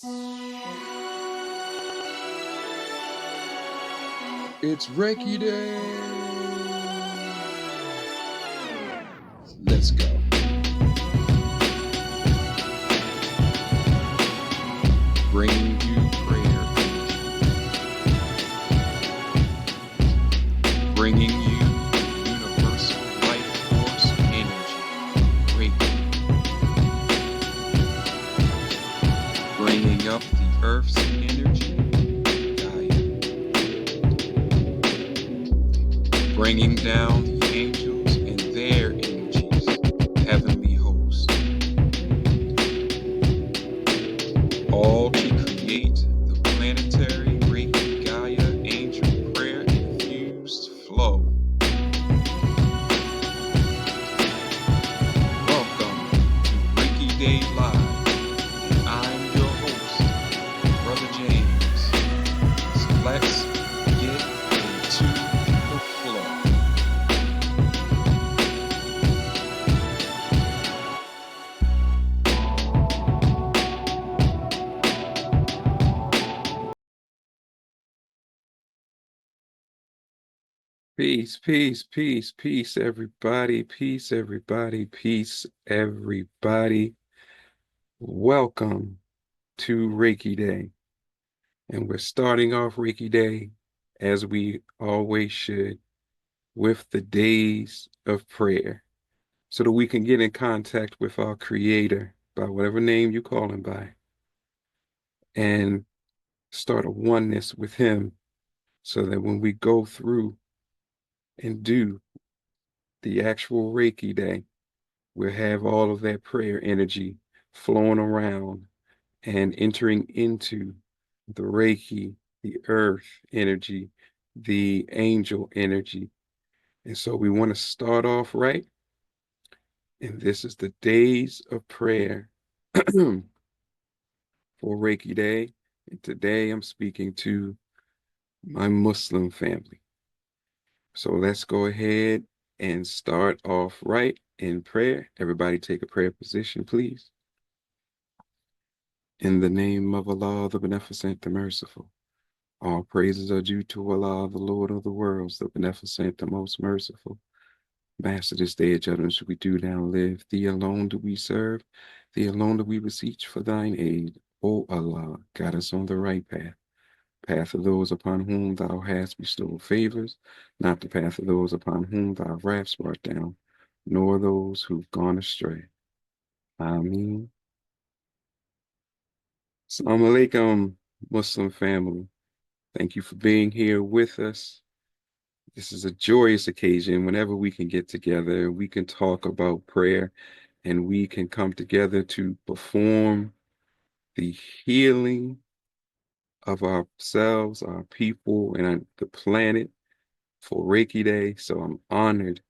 It's Reiki Day! Let's go. Bringing you prayer energy. Bringing you universal life force energy. Reiki. Bringing up the Earth's energy. Bringing down the angels and their energies, heavenly hosts, all to create the planetary Reiki Gaia angel prayer infused flow. Welcome to Reiki Day Live, and I'm your host, Brother James. So let's get into the flow. Peace, peace, peace, peace, everybody. Peace, everybody. Peace, everybody. Welcome to Reiki Day. And we're starting off Reiki Day, as we always should, with the days of prayer, so that we can get in contact with our Creator, by whatever name you call Him by, and start a oneness with Him, so that when we go through and do the actual Reiki Day, we'll have all of that prayer energy flowing around and entering into the Reiki, the earth energy, the angel energy. And so we want to start off right. And this is the days of prayer for Reiki Day. And today I'm speaking to my Muslim family. So let's go ahead and start off right in prayer. Everybody take a prayer position, please. In the name of Allah, the Beneficent, the Merciful. All praises are due to Allah, the Lord of the worlds, the Beneficent, the Most Merciful. Master, this day of judgment we do now live. Thee alone do we serve. Thee alone do we beseech for thine aid. O Allah, guide us on the right path. Path of those upon whom thou hast bestowed favors, not the path of those upon whom thy wrath brought down, nor those who've gone astray. Ameen. Assalamu alaikum, Muslim family. Thank you for being here with us. This is a joyous occasion whenever we can get together, we can talk about prayer, and we can come together to perform the healing of ourselves, our people, and the planet for Reiki Day. So I'm honored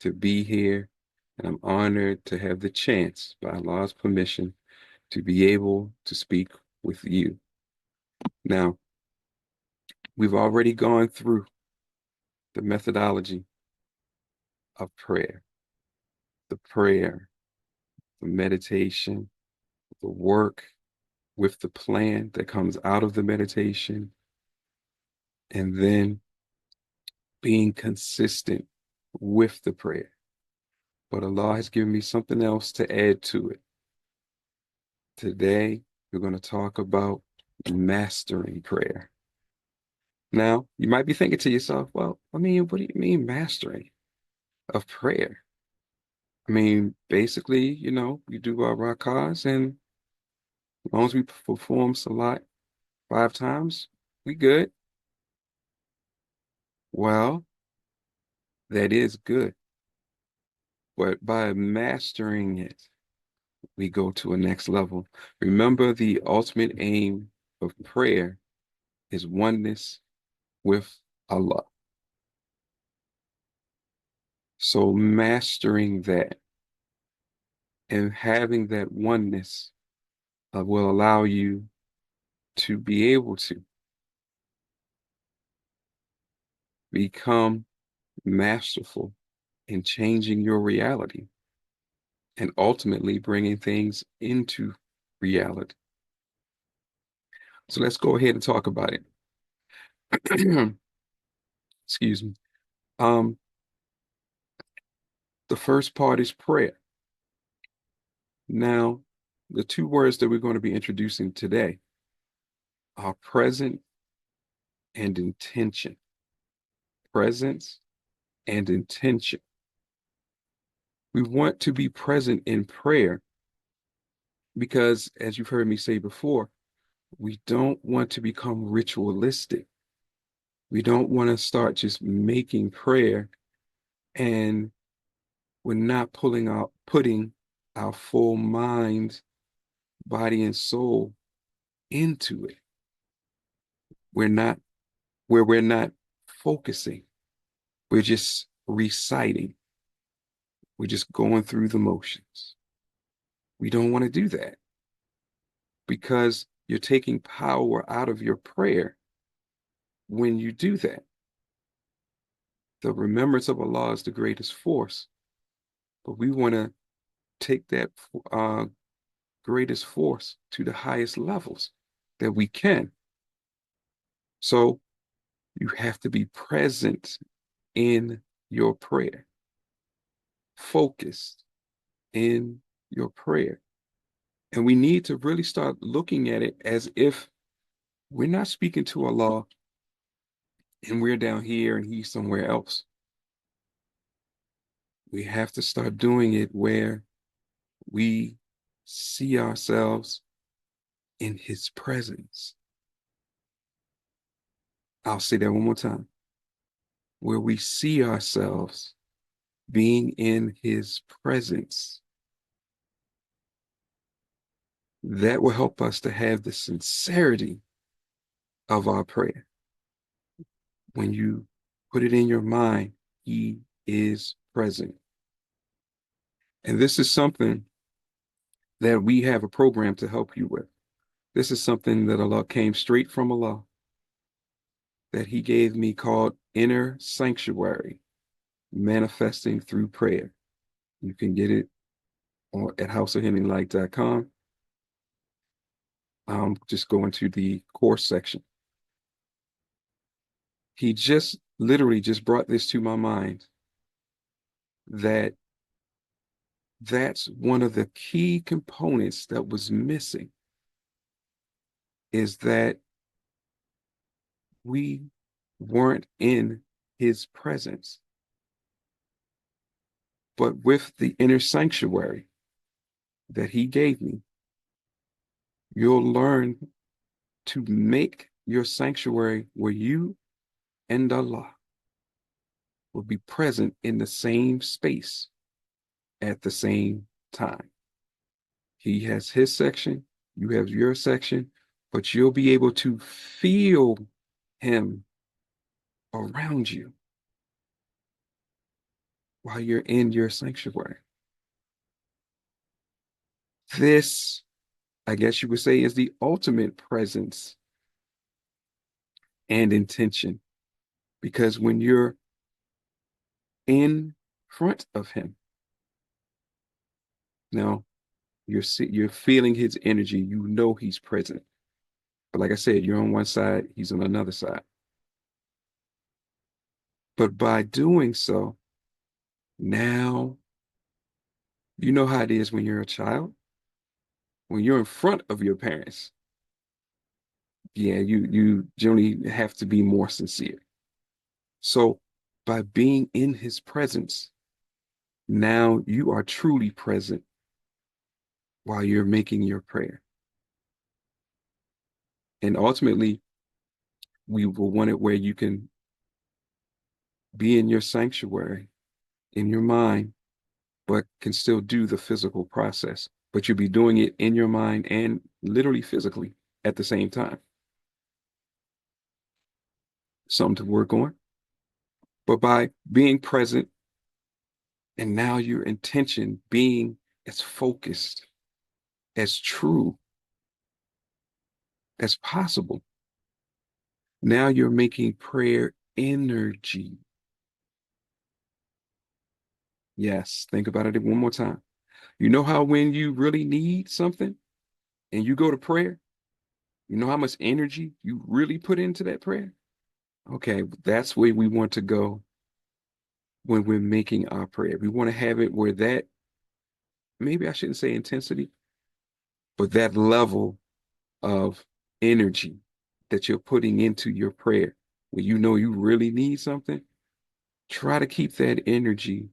to be here, and I'm honored to have the chance, by Allah's permission, to be able to speak with you. Now, we've already gone through the methodology of prayer, the meditation, the work with the plan that comes out of the meditation, and then being consistent with the prayer. But Allah has given me something else to add to it. Today, we're going to talk about mastering prayer. Now, you might be thinking to yourself, well, what do you mean mastering of prayer? I mean, basically, we do our rakahs, and as long as we perform salat 5 times, we good. Well, that is good. But by mastering it, we go to a next level. Remember, the ultimate aim of prayer is oneness with Allah. So mastering that and having that oneness will allow you to be able to become masterful in changing your reality and ultimately bringing things into reality. So let's go ahead and talk about it. Excuse me. Um, the first part is prayer. Now, the two words that we're going to be introducing today are present and intention. Presence and intention. We want to be present in prayer because, as you've heard me say before, we don't want to become ritualistic. We don't want to start just making prayer and we're not putting our full mind, body, and soul into it. We're not where we're not focusing. We're just reciting. We're just going through the motions. We don't want to do that because you're taking power out of your prayer when you do that. The remembrance of Allah is the greatest force, but we want to take that uh, greatest force to the highest levels that we can. So you have to be present in your prayer, focused in your prayer. And we need to really start looking at it as if we're not speaking to Allah and we're down here and He's somewhere else. We have to start doing it where we see ourselves in His presence. I'll say that one more time. Where we see ourselves being in His presence. That will help us to have the sincerity of our prayer. When you put it in your mind, He is present. And this is something that we have a program to help you with. This is something that Allah came straight from Allah, that He gave me called Inner Sanctuary, Manifesting Through Prayer. You can get it at houseofhealinglight.com. Just go into the course section. He just literally just brought this to my mind that that's one of the key components that was missing, is that we weren't in His presence. But with the inner sanctuary that He gave me, you'll learn to make your sanctuary where you and Allah will be present in the same space at the same time. He has His section, you have your section, but you'll be able to feel Him around you while you're in your sanctuary. This, I guess you would say, is the ultimate presence and intention, because when you're in front of Him, now you're feeling His energy, you know He's present. But like I said, you're on one side, He's on another side. But by doing so, now you know how it is when you're a child. When you're in front of your parents, yeah, you generally have to be more sincere. So by being in His presence, now you are truly present while you're making your prayer. And ultimately, we will want it where you can be in your sanctuary, in your mind, but can still do the physical process. But you'll be doing it in your mind and literally physically at the same time. Something to work on. But by being present and now your intention being as focused, as true as possible, now you're making prayer energy. Yes, think about it one more time. You know how when you really need something and you go to prayer, You know how much energy you really put into that prayer? Okay, that's where we want to go when we're making our prayer. We want to have it where that, maybe I shouldn't say intensity, but that level of energy that you're putting into your prayer, when you know you really need something, try to keep that energy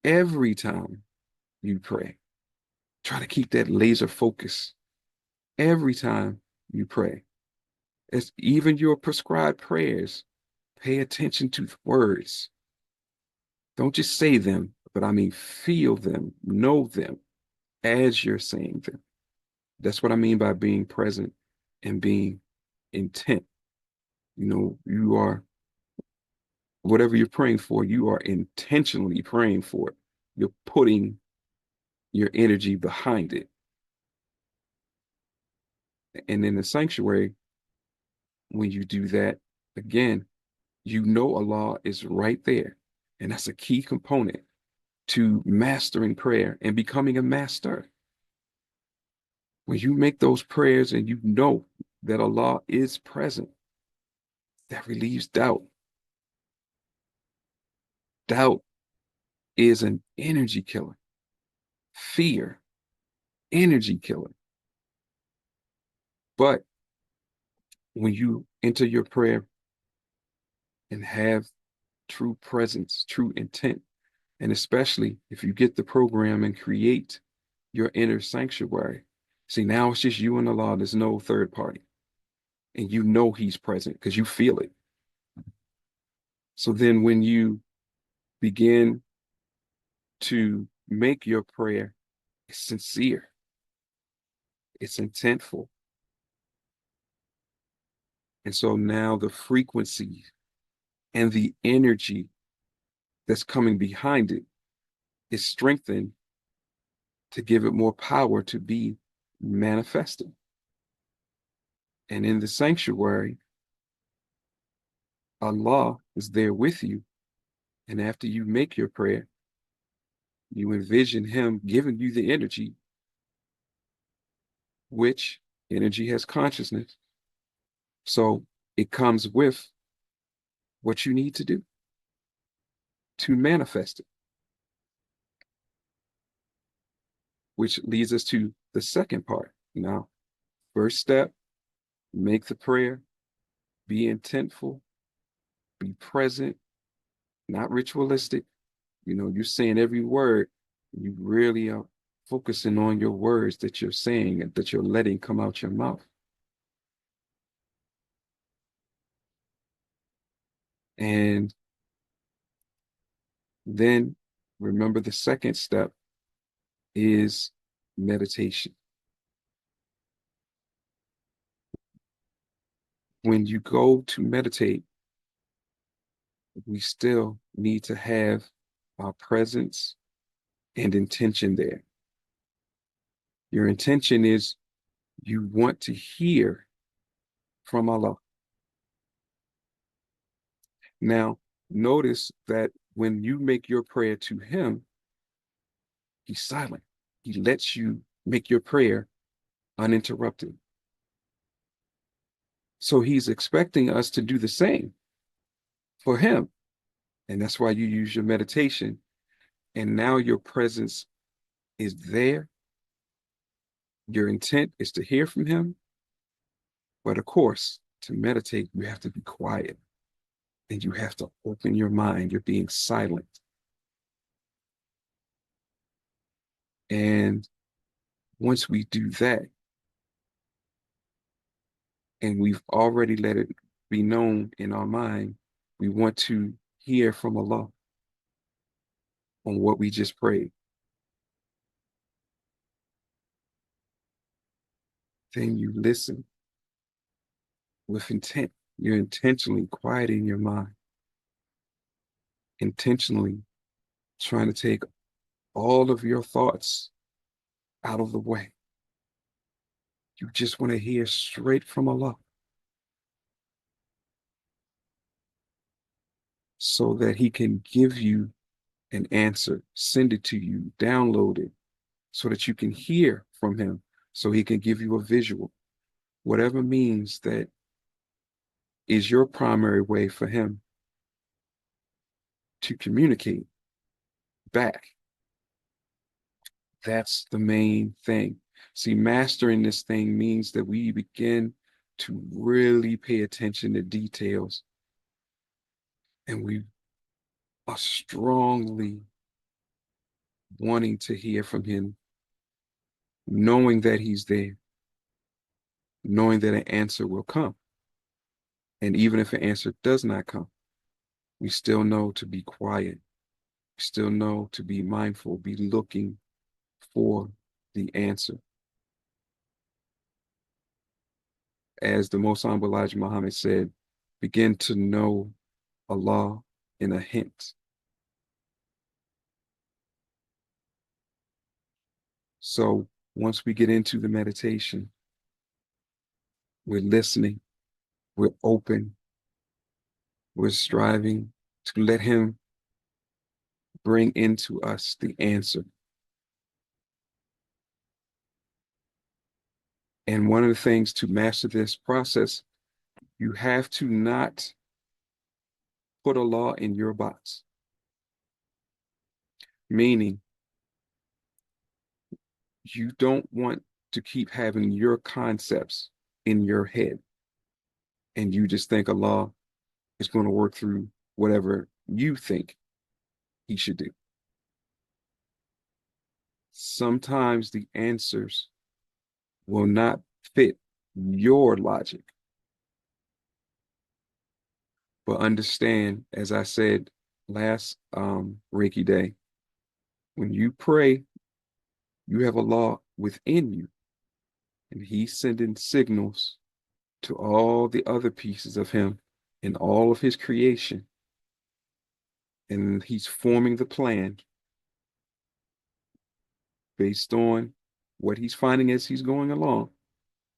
every time you pray. Try to keep that laser focus every time you pray. It's even your prescribed prayers. Pay attention to the words. Don't just say them, but I mean feel them, know them as you're saying them. That's what I mean by being present and being intent. You know, you are, whatever you're praying for, you are intentionally praying for it. You're putting your energy behind it. And in the sanctuary, when you do that, again, you know Allah is right there. And that's a key component to mastering prayer and becoming a master. When you make those prayers and you know that Allah is present, that relieves doubt. Doubt is an energy killer. Fear, energy killer. But when you enter your prayer and have true presence, true intent, and especially if you get the program and create your inner sanctuary, see, now it's just you and Allah. There's no third party. And you know He's present because you feel it. So then when you begin to make your prayer, it's sincere, it's intentful. And so now the frequency and the energy that's coming behind it is strengthened to give it more power to be manifested. And in the sanctuary, Allah is there with you. And after you make your prayer, you envision Him giving you the energy, which energy has consciousness. So it comes with what you need to do to manifest it, which leads us to the second part. Now, first step, make the prayer, be intentful, be present, not ritualistic. You know, you're saying every word, you really are focusing on your words that you're saying and that you're letting come out your mouth. And then remember the second step is meditation. When you go to meditate, we still need to have our presence and intention there. Your intention is you want to hear from Allah. Now, notice that when you make your prayer to Him, He's silent. He lets you make your prayer uninterrupted. So He's expecting us to do the same for Him. And that's why you use your meditation. And now your presence is there. Your intent is to hear from Him. But of course, to meditate, you have to be quiet and you have to open your mind. You're being silent. And once we do that, and we've already let it be known in our mind, we want to hear from Allah on what we just prayed. Then you listen with intent. You're intentionally quieting your mind, intentionally trying to take all of your thoughts out of the way. You just want to hear straight from Allah so that He can give you an answer, send it to you, download it so that you can hear from Him, so He can give you a visual. whatever means that is your primary way for him to communicate back. That's the main thing. See, mastering this thing means that we begin to really pay attention to details, and we are strongly wanting to hear from him, knowing that he's there, knowing that an answer will come. And even if an answer does not come, we still know to be quiet. We still know to be mindful, be looking for the answer. As the Most Honorable Elijah Muhammad said, begin to know Allah in a hint. So once we get into the meditation, we're listening, we're open, we're striving to let him bring into us the answer. And one of the things to master this process, you have to not put Allah in your box. Meaning, you don't want to keep having your concepts in your head and you just think Allah is going to work through whatever you think he should do. Sometimes the answers will not fit your logic. But understand, as I said last Reiki day, when you pray, you have Allah within you, and he's sending signals to all the other pieces of him in all of his creation. And he's forming the plan based on what he's finding as he's going along.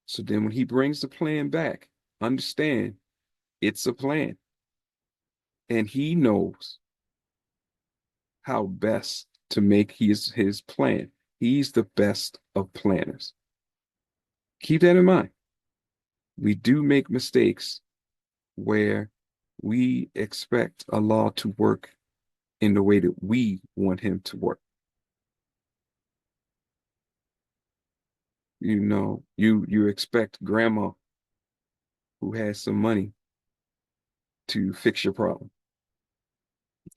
So then when he brings the plan back, understand it's a plan. And he knows how best to make his plan. He's the best of planners. Keep that in mind. We do make mistakes where we expect Allah to work in the way that we want him to work. You know, you expect grandma who has some money to fix your problem.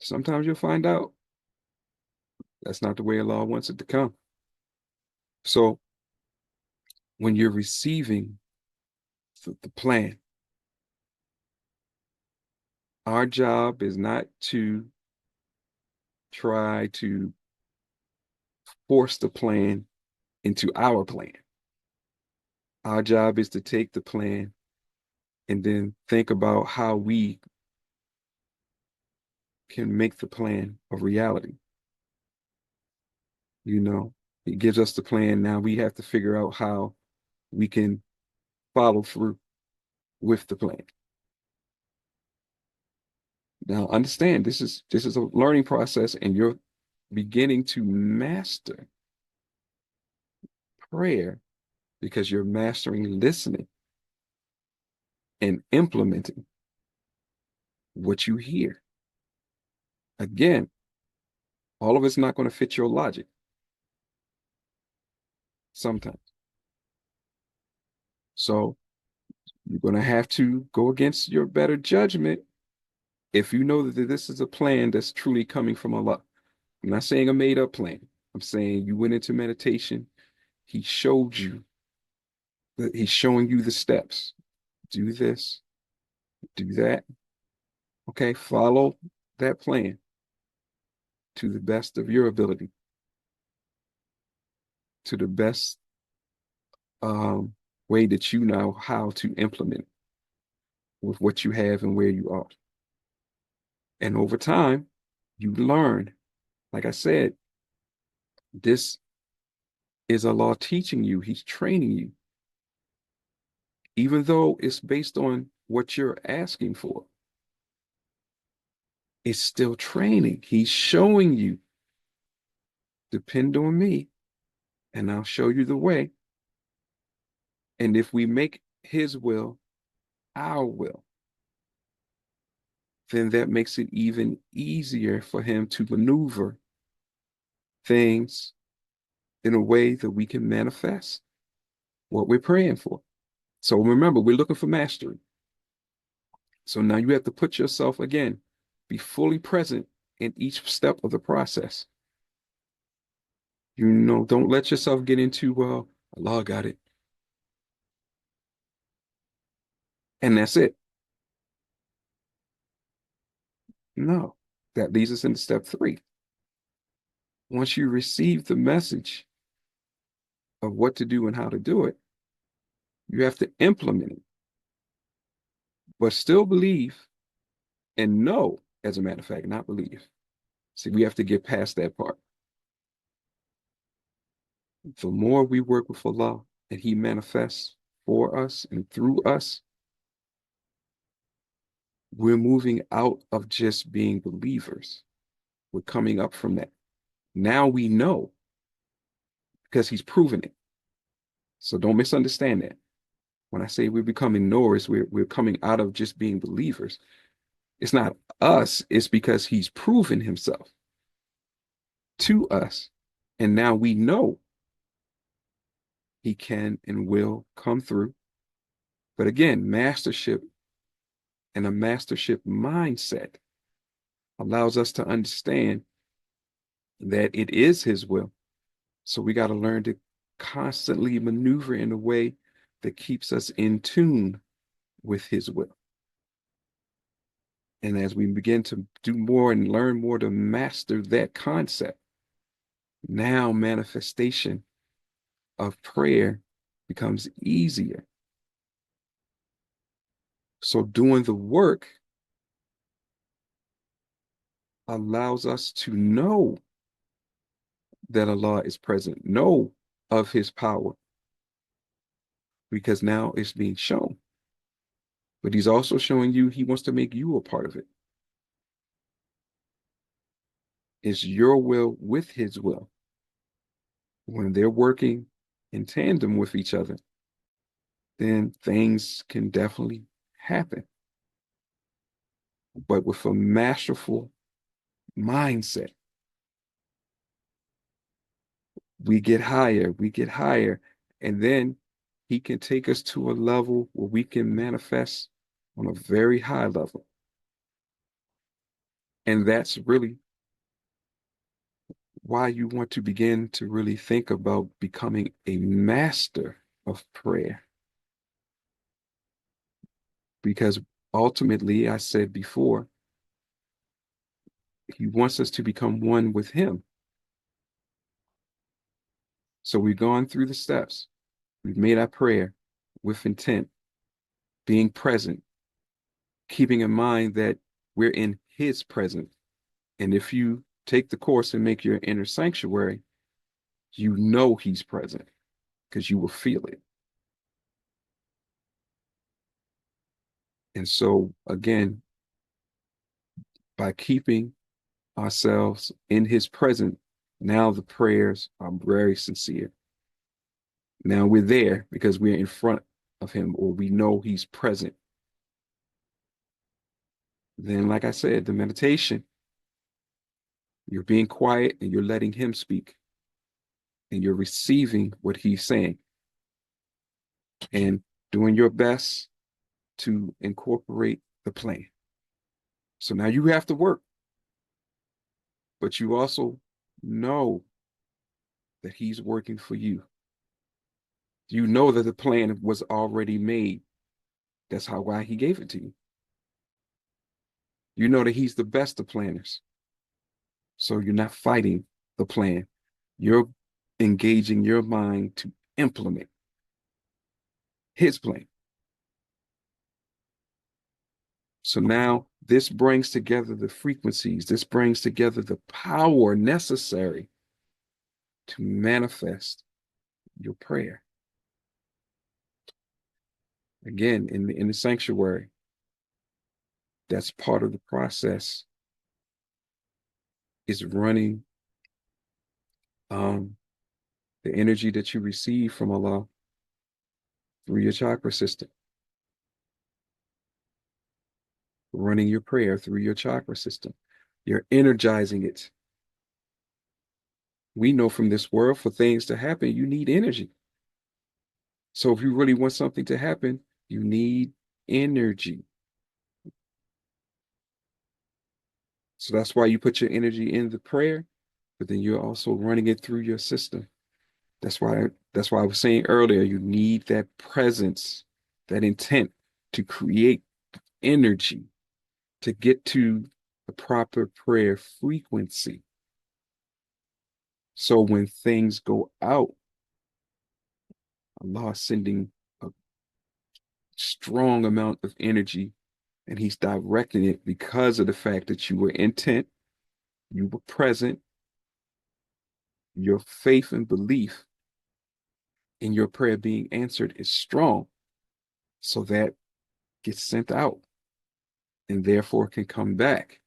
Sometimes you'll find out that's not the way Allah wants it to come. So when you're receiving the plan, our job is not to try to force the plan into our plan. Our job is to take the plan and then think about how we can make the plan a reality. You know, it gives us the plan. Now we have to figure out how we can follow through with the plan. Now understand this is a learning process, and you're beginning to master prayer because you're mastering listening and implementing what you hear. Again, all of it's not going to fit your logic sometimes. So you're going to have to go against your better judgment if you know that this is a plan that's truly coming from Allah. I'm not saying a made up plan. I'm saying you went into meditation. He showed you that he's showing you the steps. Do this, do that. Okay, follow that plan to the best of your ability, to the best way that you know how to implement with what you have and where you are. And over time, you learn. Like I said, this is Allah teaching you. He's training you. Even though it's based on what you're asking for, it's still training. He's showing you, depend on me, and I'll show you the way. And if we make his will, our will, then that makes it even easier for him to maneuver things in a way that we can manifest what we're praying for. So remember, we're looking for mastery. So now you have to put yourself again, be fully present in each step of the process. Don't let yourself get into, well, Allah got it. And that's it. No, that leads us into step 3. Once you receive the message of what to do and how to do it, you have to implement it, but still believe and know, as a matter of fact, not believe. See, we have to get past that part. The more we work with Allah and He manifests for us and through us, we're moving out of just being believers. We're coming up from that. Now we know because He's proven it. So don't misunderstand that. When I say we're becoming knowers, we're coming out of just being believers. It's not us, it's because He's proven Himself to us. And now we know He can and will come through. But again, mastership and a mastership mindset allows us to understand that it is His will. So we got to learn to constantly maneuver in a way that keeps us in tune with His will. And as we begin to do more and learn more to master that concept, now manifestation of prayer becomes easier. So doing the work allows us to know that Allah is present, know of His power, because now it's being shown. But He's also showing you He wants to make you a part of it. It's your will with His will. When they're working in tandem with each other, then things can definitely happen. But with a masterful mindset, we get higher, and then He can take us to a level where we can manifest on a very high level. And that's really why you want to begin to really think about becoming a master of prayer. Because ultimately, I said before, He wants us to become one with Him. So we've gone through the steps. We've made our prayer with intent, being present, keeping in mind that we're in His presence. And if you take the course and make your inner sanctuary, you know He's present because you will feel it. And so, again, by keeping ourselves in His presence, now the prayers are very sincere. Now we're there because we're in front of Him, or we know He's present. Then, like I said, the meditation, you're being quiet and you're letting Him speak, and you're receiving what He's saying and doing your best to incorporate the plan. So now you have to work, but you also know that He's working for you. You know that the plan was already made. That's why He gave it to you. You know that He's the best of planners. So you're not fighting the plan. You're engaging your mind to implement His plan. So now this brings together the frequencies, this brings together the power necessary to manifest your prayer. Again, in the sanctuary, that's part of the process, is running the energy that you receive from Allah through your chakra system, running your prayer through your chakra system. You're energizing it. We know from this world for things to happen, you need energy. So if you really want something to happen, you need energy. So that's why you put your energy in the prayer, but then you're also running it through your system. That's why I was saying earlier, you need that presence, that intent to create energy to get to the proper prayer frequency. So when things go out, Allah is sending a strong amount of energy and He's directing it because of the fact that you were intent, you were present, your faith and belief in your prayer being answered is strong. So that gets sent out and therefore can come back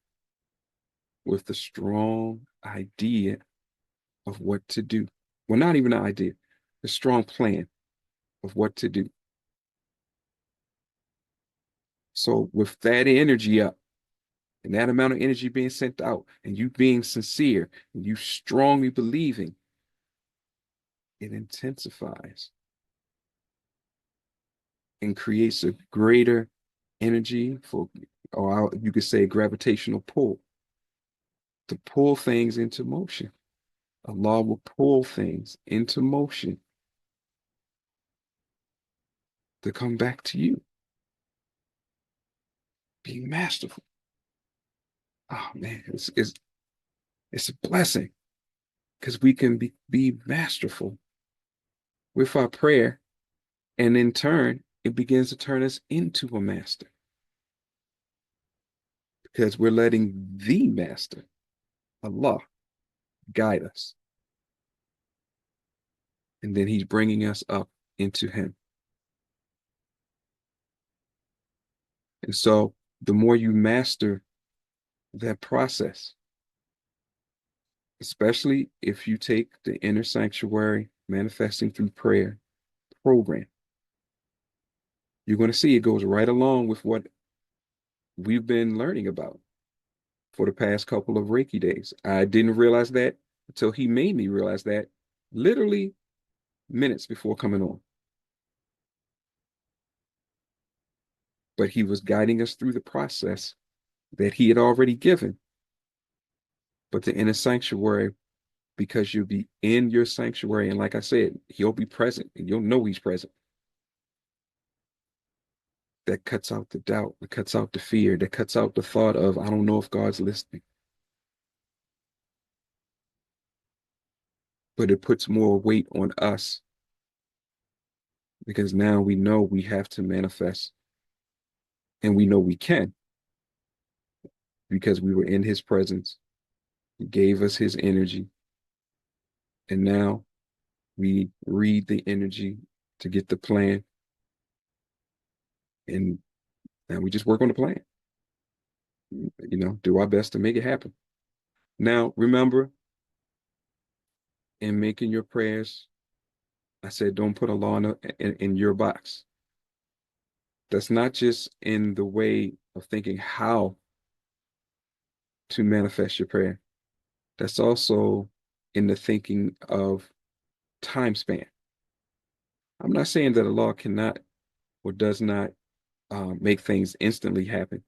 with the strong idea of what to do. Well, not even an idea, the strong plan of what to do. So with that energy up and that amount of energy being sent out and you being sincere and you strongly believing, it intensifies and creates a greater energy for, or you could say gravitational pull to pull things into motion. Allah will pull things into motion to come back to you. Be masterful. Oh man, it's a blessing because we can be masterful with our prayer, and in turn, it begins to turn us into a master because we're letting the master, Allah, guide us. And then He's bringing us up into Him. And so the more you master that process, especially if you take the inner sanctuary manifesting through prayer program, you're going to see it goes right along with what we've been learning about for the past couple of Reiki days. I didn't realize that until he made me realize that literally minutes before coming on. But he was guiding us through the process that he had already given. But the inner sanctuary, because you'll be in your sanctuary, and like I said, he'll be present and you'll know he's present. That cuts out the doubt, that cuts out the fear, that cuts out the thought of, I don't know if God's listening. But it puts more weight on us because now we know we have to manifest and we know we can because we were in his presence. He gave us his energy. And now we read the energy to get the plan. And now we just work on the plan, do our best to make it happen. Now, remember, in making your prayers, I said, don't put Allah in your box. That's not just in the way of thinking how to manifest your prayer. That's also in the thinking of time span. I'm not saying that Allah cannot or does not make things instantly happen,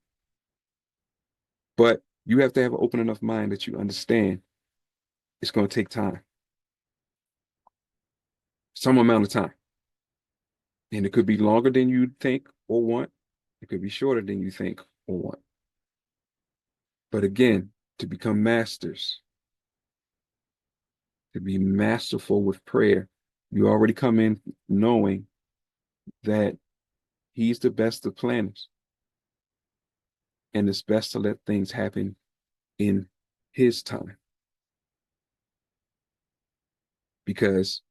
but you have to have an open enough mind that you understand it's going to take time, some amount of time. And it could be longer than you think or want. It could be shorter than you think or want. But again, to become masters, to be masterful with prayer, you already come in knowing that he's the best of planners. And it's best to let things happen in his time. Because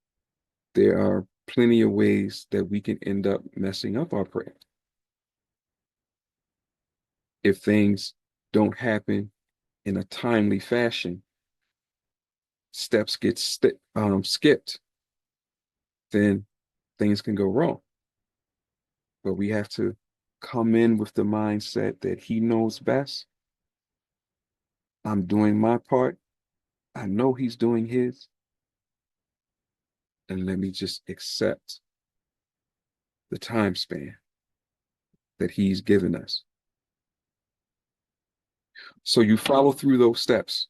there are plenty of ways that we can end up messing up our prayer. If things don't happen in a timely fashion, steps get skipped, then things can go wrong. but we have to come in with the mindset that he knows best. I'm doing my part. I know he's doing his. And let me just accept the time span that he's given us. So you follow through those steps.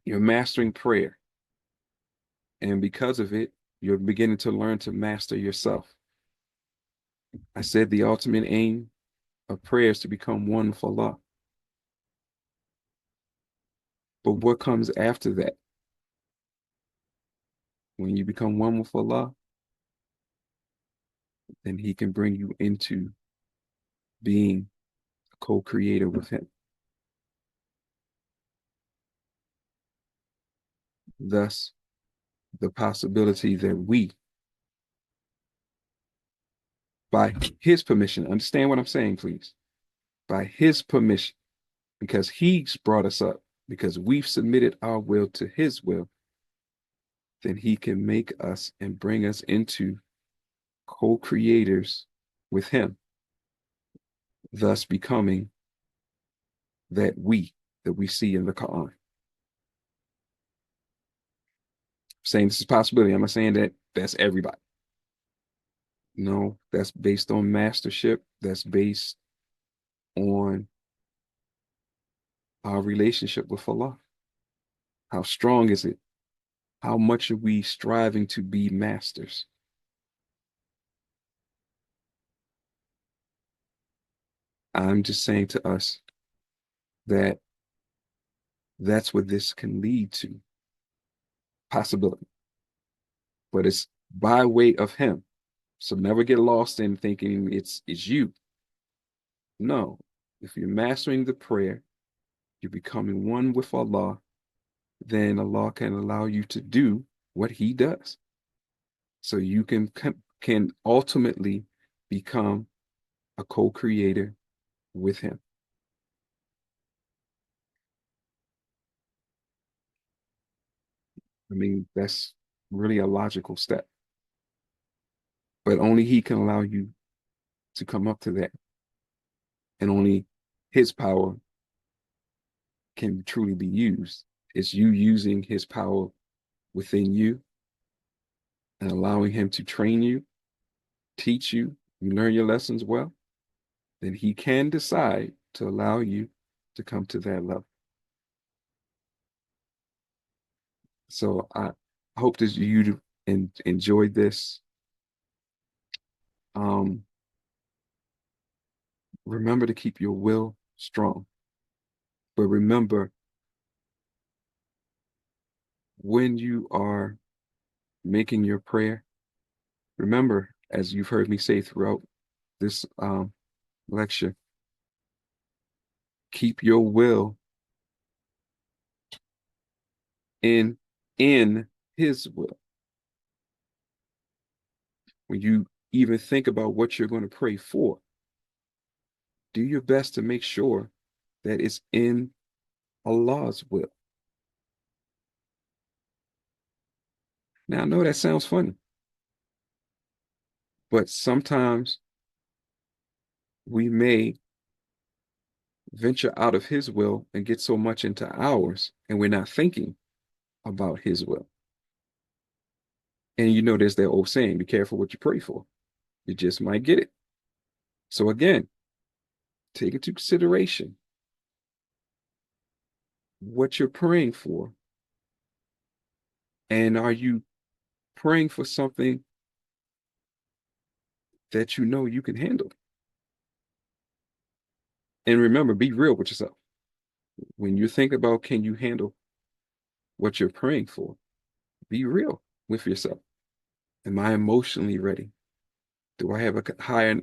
You're mastering prayer. And because of it, you're beginning to learn to master yourself. I said the ultimate aim of prayer is to become one with Allah. But what comes after that? When you become one with Allah, then he can bring you into being a co-creator with him. Thus, the possibility that we, by his permission, understand what I'm saying, please, by his permission, because he's brought us up, because we've submitted our will to his will, then he can make us and bring us into co-creators with him, thus becoming that we see in the Quran. Saying this is a possibility. I'm not saying that that's everybody. No, that's based on mastership. That's based on our relationship with Allah. How strong is it? How much are we striving to be masters? I'm just saying to us that that's what this can lead to. Possibility. But it's by way of him. So never get lost in thinking it's you. No. If you're mastering the prayer, you're becoming one with Allah, then Allah can allow you to do what he does. So you can ultimately become a co-creator with him. I mean, that's really a logical step. But only he can allow you to come up to that. And only his power can truly be used. It's you using his power within you and allowing him to train you, teach you, you learn your lessons well, then he can decide to allow you to come to that level. So I hope that you enjoyed this. Um, remember to keep your will strong. But remember, when you are making your prayer, remember, as you've heard me say throughout this lecture, keep your will in in his will. When you even think about what you're going to pray for, do your best to make sure that it's in Allah's will. Now, I know that sounds funny, but sometimes we may venture out of his will and get so much into ours, and we're not thinking about his will. And you know, there's that old saying, be careful what you pray for. You just might get it. So again, take into consideration what you're praying for. And are you praying for something that you know you can handle? And remember, be real with yourself. When you think about can you handle what you're praying for, be real with yourself. Am I emotionally ready? Do I have a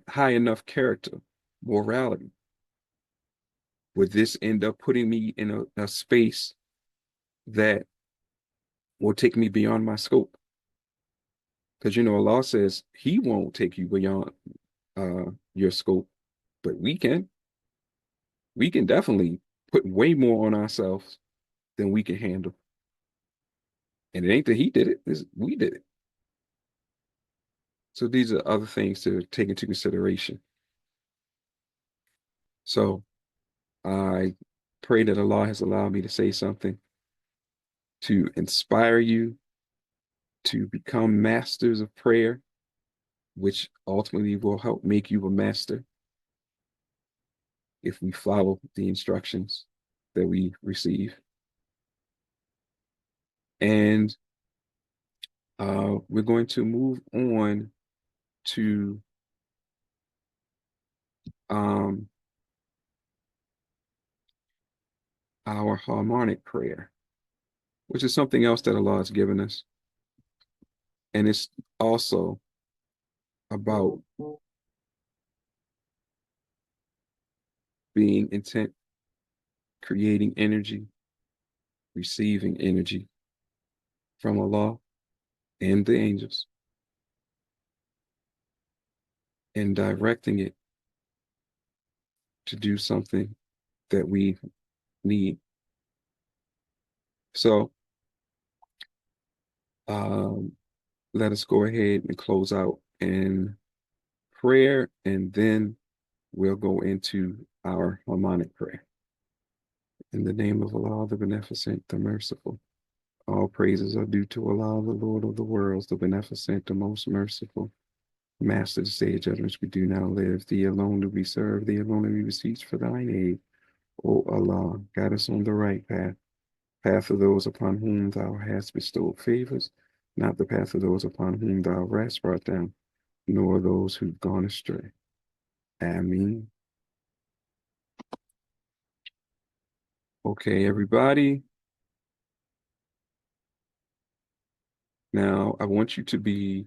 high enough character, morality? Would this end up putting me in a space that will take me beyond my scope? Because you know, Allah says He won't take you beyond your scope, but we can. We can definitely put way more on ourselves than we can handle. And it ain't that He did it; it's we did it. So these are other things to take into consideration. So I pray that Allah has allowed me to say something to inspire you to become masters of prayer, which ultimately will help make you a master if we follow the instructions that we receive. And we're going to move on to um, our harmonic prayer, which is something else that Allah has given us. And it's also about being intent, creating energy, receiving energy from Allah and the angels, and directing it to do something that we need. So um, let us go ahead and close out in prayer, and then we'll go into our harmonic prayer. In the name of Allah, the Beneficent, the Merciful. All praises are due to Allah, the Lord of the worlds, the Beneficent, the Most Merciful. Master, the sage under which we do now live. Thee alone do we serve, thee alone do we beseech for thine aid. O Allah, guide us on the right path, path of those upon whom thou hast bestowed favors, not the path of those upon whom thou hast brought down, nor those who've gone astray. Ameen. Okay, everybody. Now, I want you to be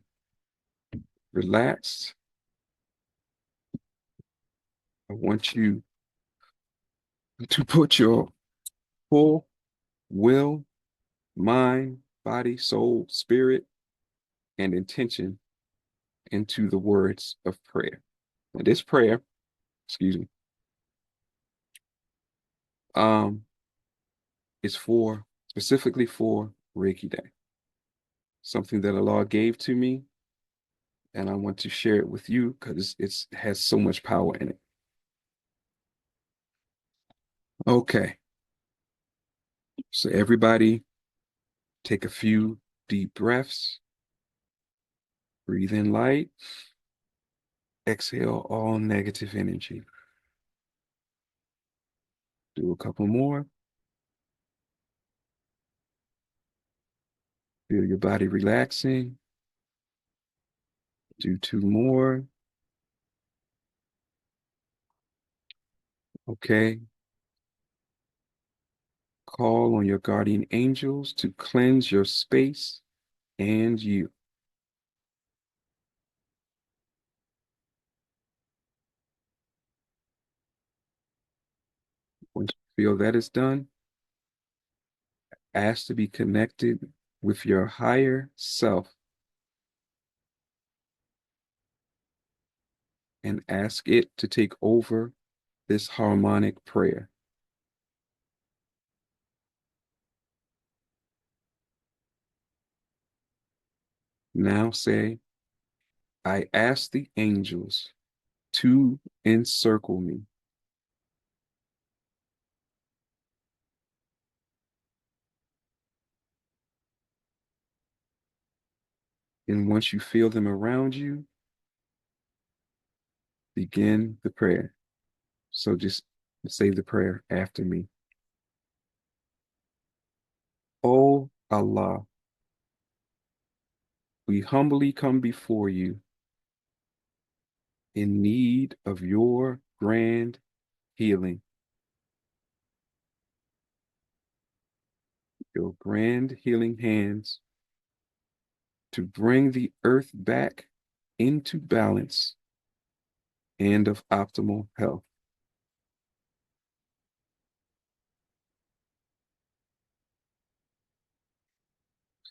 relaxed. I want you to put your full will, mind, body, soul, spirit, and intention into the words of prayer. And this prayer, excuse me, um, is for specifically for Reiki Day. Something that Allah gave to me, and I want to share it with you because it has so much power in it. Okay, so everybody take a few deep breaths, breathe in light, exhale all negative energy. Do a couple more. Feel your body relaxing. Do two more. Okay. Call on your guardian angels to cleanse your space and you. Once you feel that is done, ask to be connected with your higher self and ask it to take over this harmonic prayer. Now say, I ask the angels to encircle me. And once you feel them around you, begin the prayer. So just say the prayer after me. O Allah, we humbly come before you in need of your grand healing, your grand healing hands to bring the earth back into balance and of optimal health.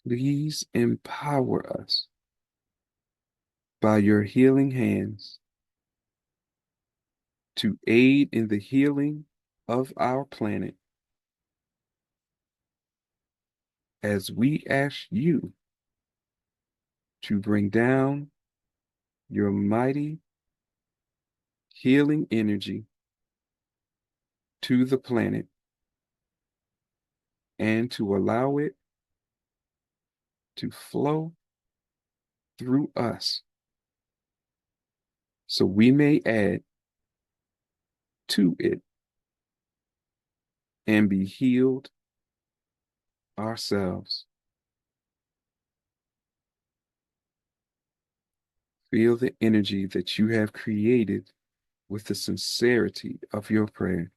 Please empower us by your healing hands to aid in the healing of our planet as we ask you to bring down your mighty healing energy to the planet and to allow it to flow through us so we may add to it and be healed ourselves. Feel the energy that you have created with the sincerity of your prayer.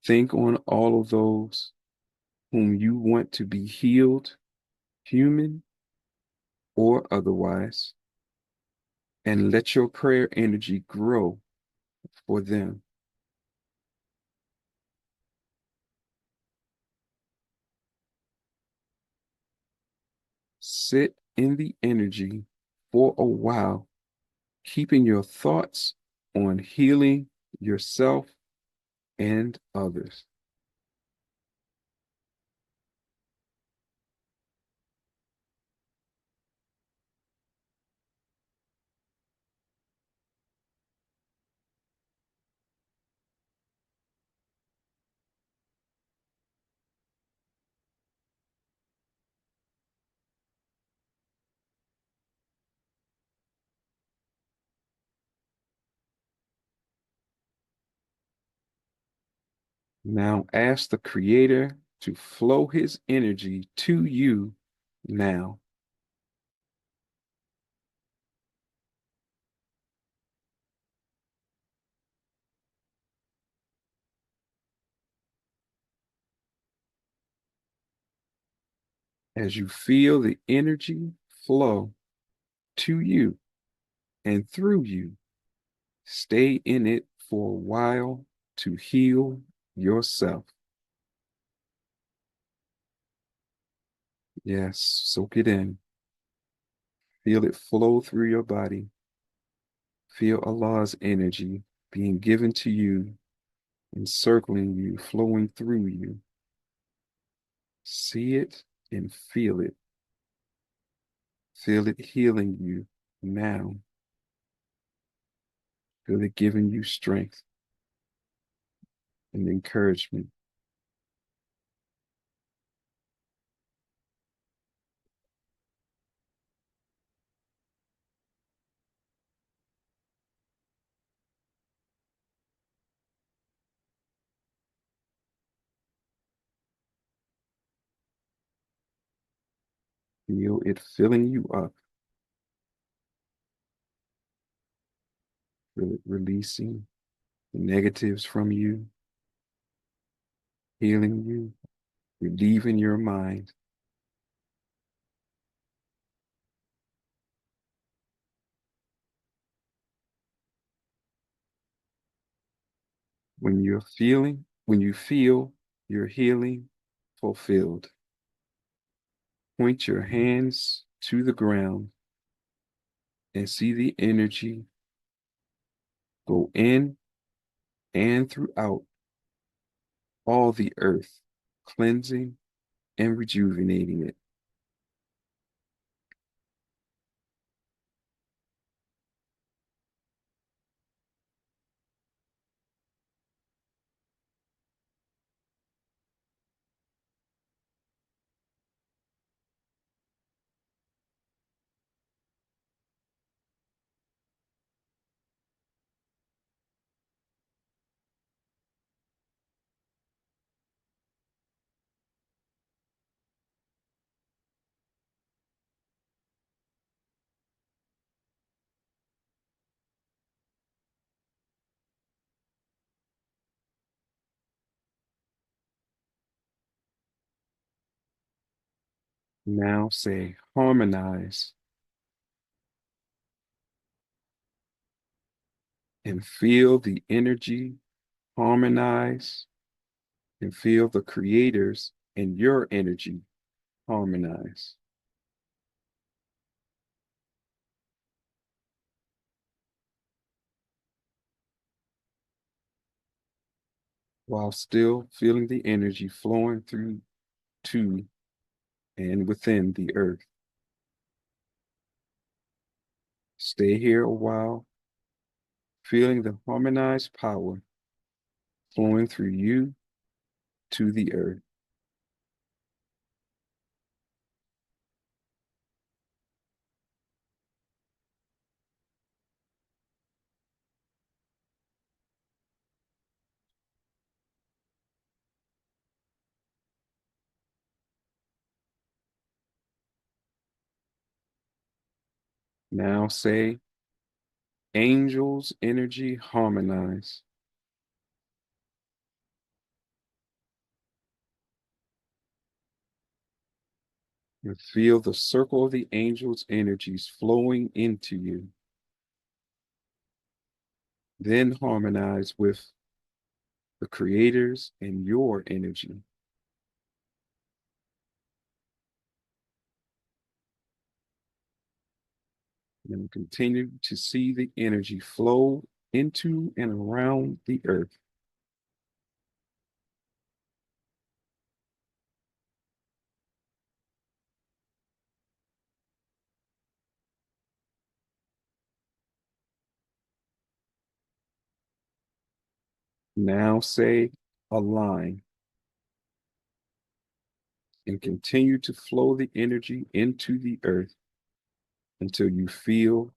Think on all of those whom you want to be healed, human or otherwise, and let your prayer energy grow for them. Sit in the energy for a while, keeping your thoughts on healing yourself and others. Now ask the Creator to flow His energy to you now. As you feel the energy flow to you and through you, stay in it for a while to heal yourself. Yes, soak it in. Feel it flow through your body. Feel Allah's energy being given to you, encircling you, flowing through you. See it and feel it. Feel it healing you now. Feel it giving you strength and encouragement. Feel it filling you up. Feel it releasing the negatives from you, healing you, relieving your mind. When you feel your healing fulfilled, point your hands to the ground and see the energy go in and throughout all the earth, cleansing and rejuvenating it. Now say harmonize and feel the energy harmonize and feel the creators and your energy harmonize. While still feeling the energy flowing through to and within the earth. Stay here a while, feeling the harmonized power flowing through you to the earth. Now say, angels energy harmonize. And feel the circle of the angels' energies flowing into you. Then harmonize with the creators and your energy. And continue to see the energy flow into and around the earth. Now say align and continue to flow the energy into the earth until you feel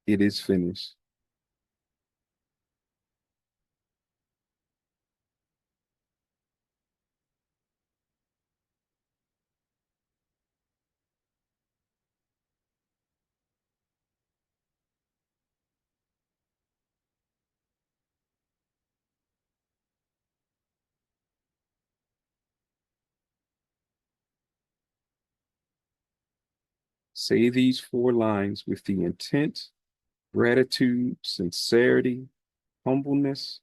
it is finished. Say these 4 lines with the intent, gratitude, sincerity, humbleness,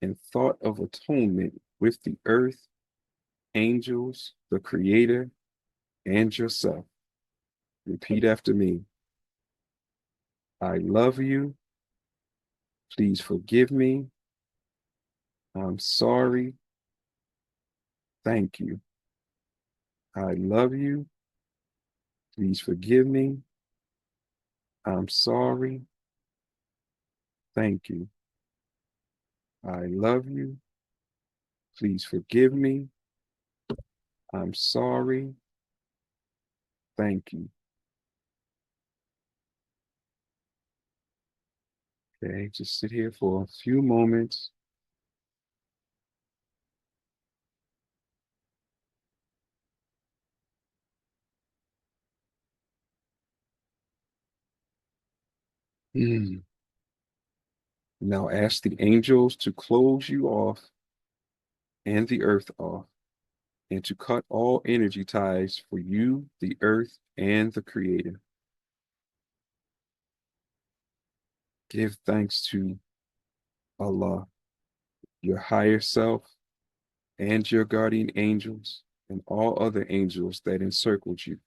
and thought of atonement with the earth, angels, the creator, and yourself. Repeat after me. I love you. Please forgive me. I'm sorry. Thank you. I love you. Please forgive me. I'm sorry. Thank you. I love you. Please forgive me. I'm sorry. Thank you. Okay, just sit here for a few moments. Mm. Now ask the angels to close you off and the earth off, and to cut all energy ties for you, the earth, and the creator. Give thanks to Allah, your higher self, and your guardian angels, and all other angels that encircled you.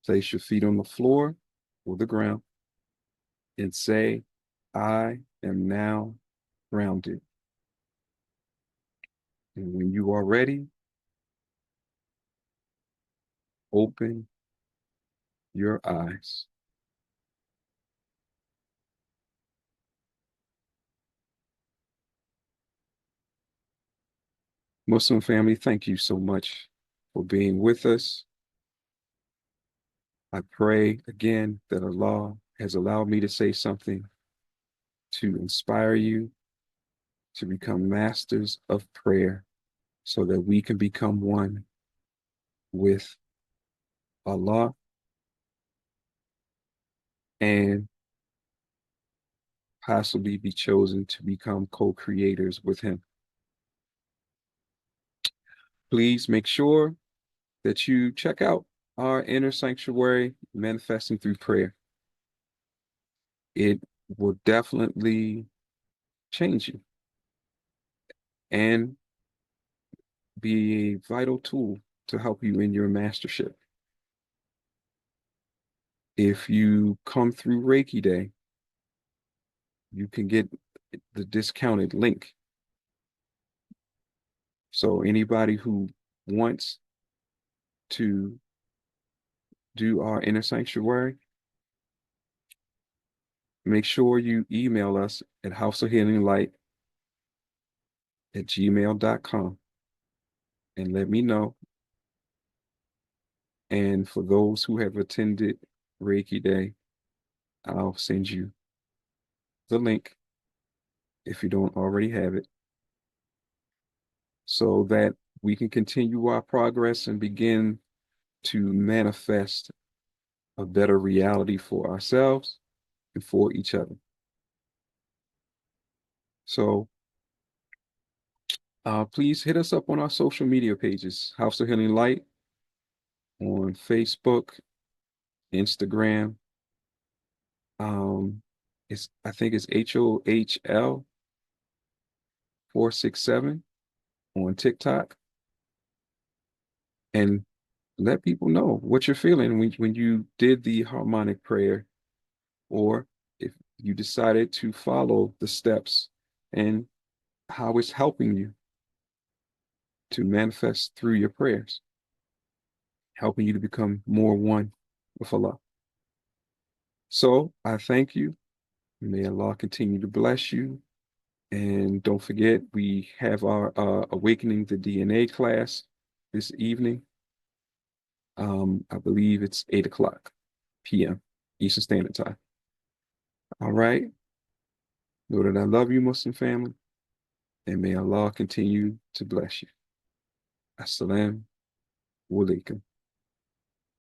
Place your feet on the floor or the ground and say, I am now grounded. And when you are ready, open your eyes. Muslim family, thank you so much for being with us. I pray again that Allah has allowed me to say something to inspire you to become masters of prayer so that we can become one with Allah and possibly be chosen to become co-creators with Him. Please make sure that you check out our inner sanctuary, Manifesting Through Prayer. It will definitely change you and be a vital tool to help you in your mastership. If you come through Reiki Day, you can get the discounted link. So anybody who wants to do our inner sanctuary, make sure you email us at houseofhealinglight@gmail.com and let me know. And for those who have attended Reiki Day, I'll send you the link if you don't already have it, so that we can continue our progress and begin to manifest a better reality for ourselves and for each other. So please hit us up on our social media pages, House of Healing Light on Facebook, Instagram. I think it's HOHL 467 on TikTok, and let people know what you're feeling when you did the harmonic prayer, or if you decided to follow the steps and how it's helping you to manifest through your prayers, helping you to become more one with Allah. So I thank you. May Allah continue to bless you. And don't forget, we have our Awakening the DNA class this evening. I believe it's 8 o'clock p.m. Eastern Standard Time. All right. Know that I love you, Muslim family, and may Allah continue to bless you. Assalamu alaikum.